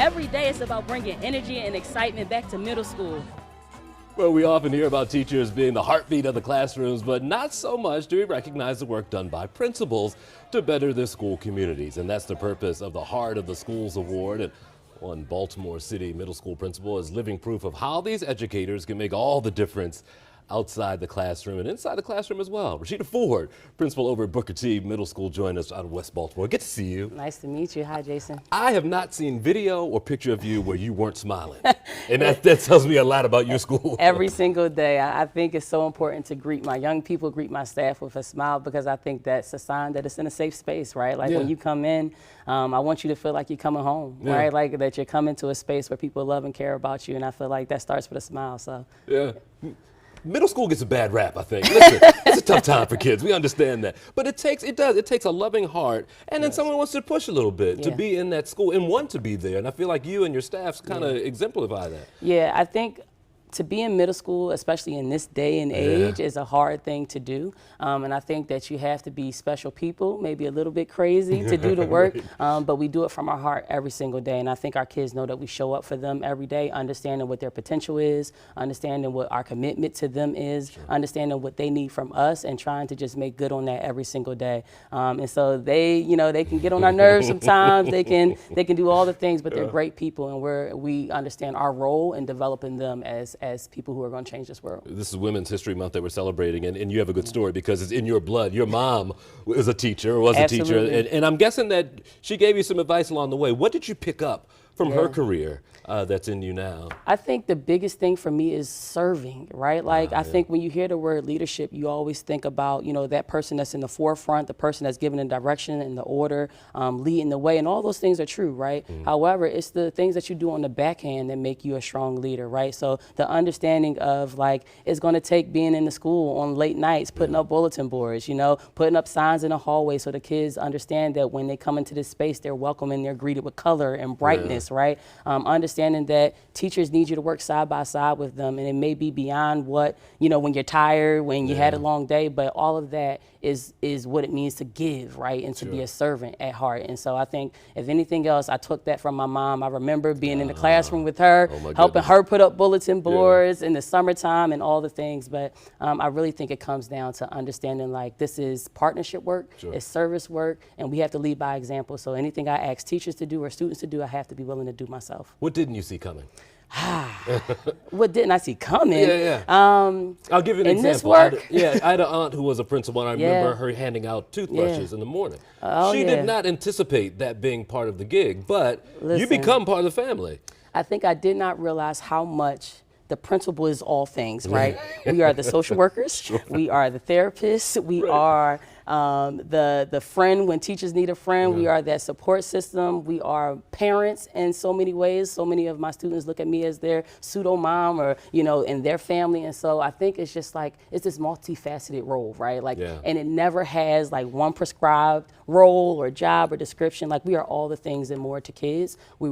every day it's about bringing energy and excitement back to middle school. Well, we often hear about teachers being the heartbeat of the classrooms, but not so much do we recognize the work done by principals to better their school communities. And that's the purpose of the Heart of the Schools Award. And one Baltimore City middle school principal is living proof of how these educators can make all the difference outside the classroom and inside the classroom as well. Rashida Ford, principal over at Booker T Middle School, joined us out of West Baltimore. Good to see you. Nice to meet you. Hi, Jason. I have not seen video or picture of you where you weren't smiling. And that tells me a lot about your school. Every single day. I think it's so important to greet my young people, greet my staff with a smile, because I think that's a sign that it's in a safe space, right? Like when you come in, I want you to feel like you're coming home, right? Like that you're coming to a space where people love and care about you. And I feel like that starts with a smile. So yeah. Middle school gets a bad rap, I think. Listen, it's a tough time for kids. We understand that. But it takes a loving heart, and then someone wants to push a little bit to be in that school and want to be there. And I feel like you and your staffs kind of exemplify that. Yeah, I think to be in middle school, especially in this day and age, is a hard thing to do. And I think that you have to be special people, maybe a little bit crazy to do the work, but we do it from our heart every single day. And I think our kids know that we show up for them every day, understanding what their potential is, understanding what our commitment to them is, understanding what they need from us, and trying to just make good on that every single day. And so they can get on our nerves sometimes, they can do all the things, but they're great people, and we understand our role in developing them as people who are going to change this world. This is Women's History Month that we're celebrating, and you have a good story because it's in your blood. Your mom is a teacher, or was a teacher, and I'm guessing that she gave you some advice along the way. What did you pick up from her career that's in you now? I think the biggest thing for me is serving, right? Like I think when you hear the word leadership, you always think about, that person that's in the forefront, the person that's giving the direction and the order, leading the way, and all those things are true, right? However, it's the things that you do on the backhand that make you a strong leader, right? So the understanding of like, it's going to take being in the school on late nights, putting up bulletin boards, putting up signs in the hallway so the kids understand that when they come into this space, they're welcome and they're greeted with color and brightness, right? Understanding that teachers need you to work side by side with them, and it may be beyond what, when you're tired, when you had a long day, but all of that is what it means to give, right? And to be a servant at heart. And so I think, if anything else, I took that from my mom. I remember being in the classroom with her, helping her put up bulletin boards in the summertime and all the things. But I really think it comes down to understanding like this is partnership work, it's service work, and we have to lead by example. So anything I ask teachers to do or students to do, I have to be willing to do myself. What didn't you see coming? What didn't I see coming? I'll give you an example. This work? I had an aunt who was a principal, and I remember her handing out toothbrushes in the morning. She did not anticipate that being part of the gig, but you become part of the family. I think I did not realize how much the principal is all things, right? We are the social workers, we are the therapists, we are the friend when teachers need a friend, we are that support system, we are parents in so many ways. So many of my students look at me as their pseudo mom or, in their family. And so I think it's just like, it's this multifaceted role, right? Like, and it never has like one prescribed role or job or description. Like we are all the things and more to kids. We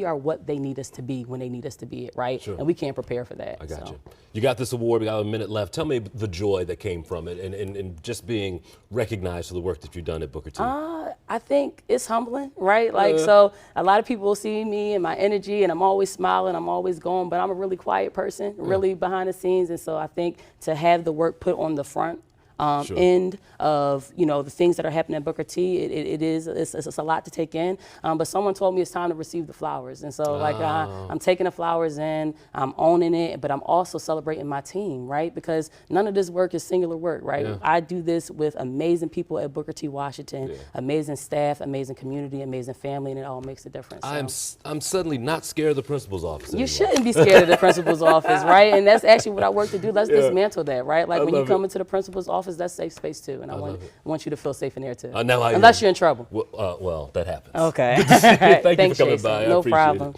are what they need us to be when they need us to be it, right? And we can't prepare for that. I got you. You got this award, we got a minute left. Tell me the joy that came from it and just being recognized for the work that you've done at Booker T. I think it's humbling, right? Like, so a lot of people see me and my energy and I'm always smiling, I'm always going, but I'm a really quiet person, really behind the scenes. And so I think to have the work put on the front end of the things that are happening at Booker T. It's a lot to take in. But someone told me it's time to receive the flowers, and so like I'm taking the flowers in, I'm owning it, but I'm also celebrating my team, right? Because none of this work is singular work, right? I do this with amazing people at Booker T. Washington, amazing staff, amazing community, amazing family, and it all makes a difference. I'm suddenly not scared of the principal's office anymore. You shouldn't be scared of the principal's office, right? And that's actually what I work to do. Let's dismantle that, right? Like when you come into the principal's office, that's safe space too, and I want you to feel safe in there too. Unless you're in trouble. Well, that happens. Okay. Good to see you. Thank you for coming Jason. by. No problem.